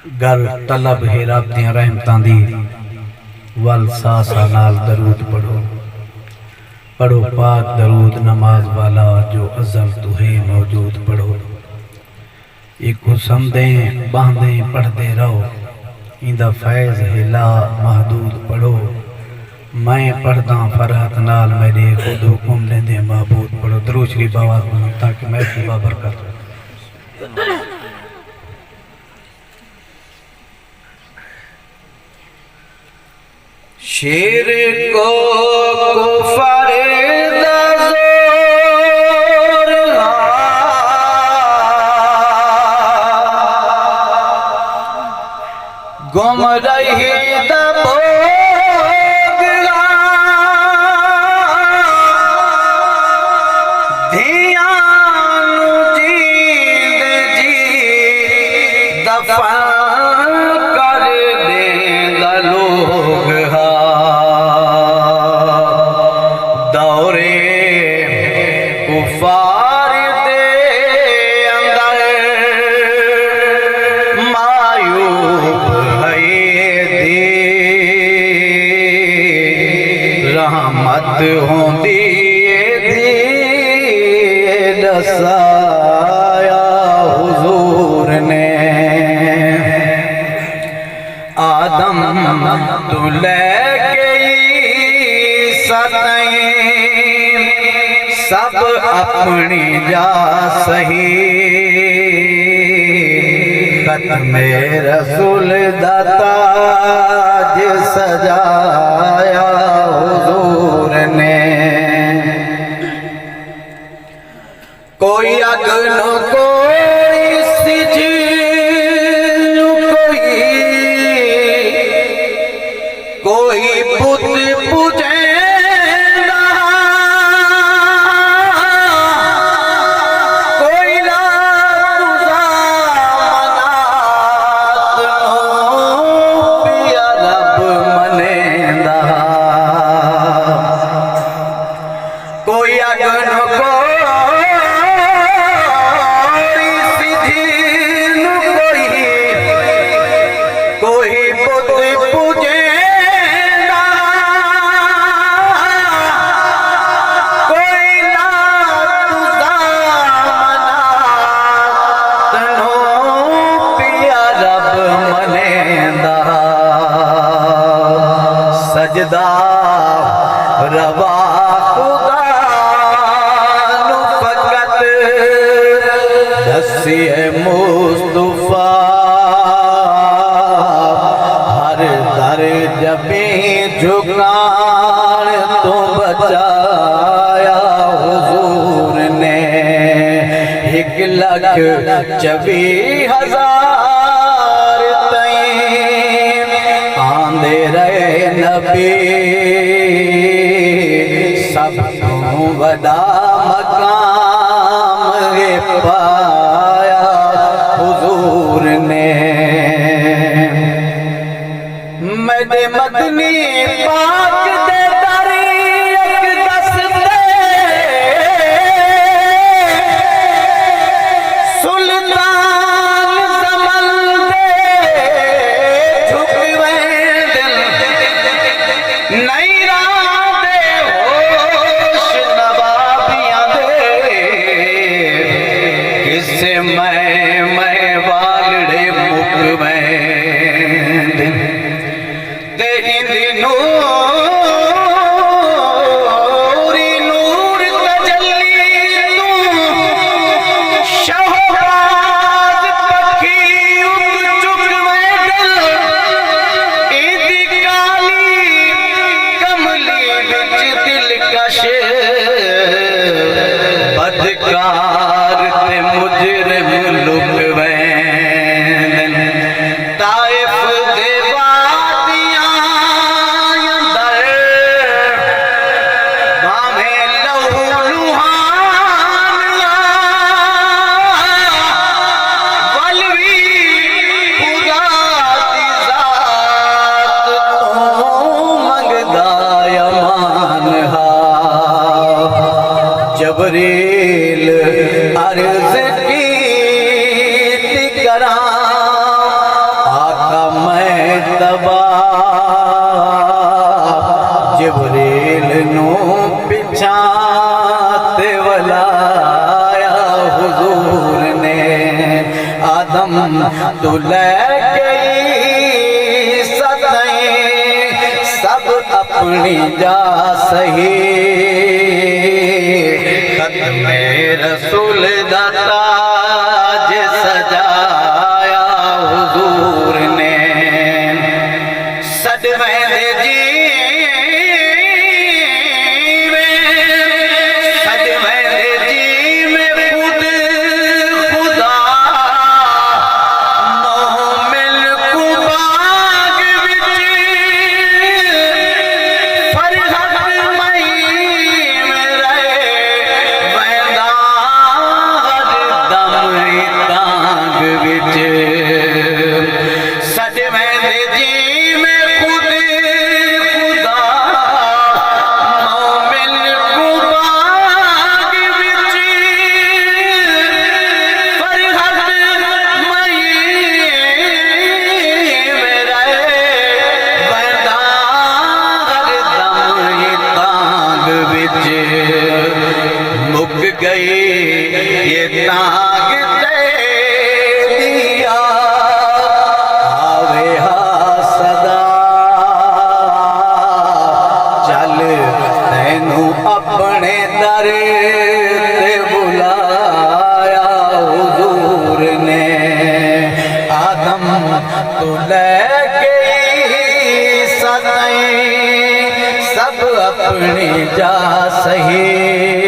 गर तलब है रब दियां रहमतां दी वल सासा नाल दरूद पढ़ो पढ़ो पाक दरूद नमाज वाला जो अज़ल तो है मौजूद पढ़ो। एक समदे बांधे पढ़ते रहो इंदा फैज़ हिला महदूद पढ़ो। मैं पढ़दा फरहत नाल मेरे खुद हुक्म लेंदे महबूद पढ़ो। दरूद शरीफ आवाज़ बनो ताकि महफिल बाबरकत। शेर को कुफर दा ज़ोर गुम रही दा भोग धियान जींद जी दफन कर देंदा लोग दौरे कुफार दे अंदर मायूब है दी रहमत होंदी दी दसाया हुजूर ने आदम तू लेके सब अपनी जा सही खत्मे रसूल दाताज सजाया हुजूर ने। कोई अगनो कोई सिजन कोई पुत पूजे कोई अगन कोई बुत पूजे कोई ना तनो पिया रब मनेंदा सजदा रवा दसिए मुस्तफा हर दर जबे झुकान तो बचाया हुजूर ने। 1,24,000 तईं आंदे रहे नबी सब तो वदा मकाम पाया हुजूर ने। मेरे मदनी पाक दे दरी एक दस्ते सुल्तान ज़मन दे झुकवे दिल नहीं रादे होश नवाबियां दे किसे मैं वालड़े मुकवे नूरी नूर तजल्ली तू शहबाज पखी उग चुकवे दिल इदी काली कमली विच दिलकश बदकार ते मुजरिम लुकवे तू ले गई सदाएं सब अपनी जा सही खत्मे रसूल दा ताज सजाया हुजूर ने सदमें दे जी मुक गई ये ताक दिया आवे हा सदा चल तैनू अपने दर ते बुलाया हुजूर ने आदम तू ले गई सदाएं सब अपनी जा सही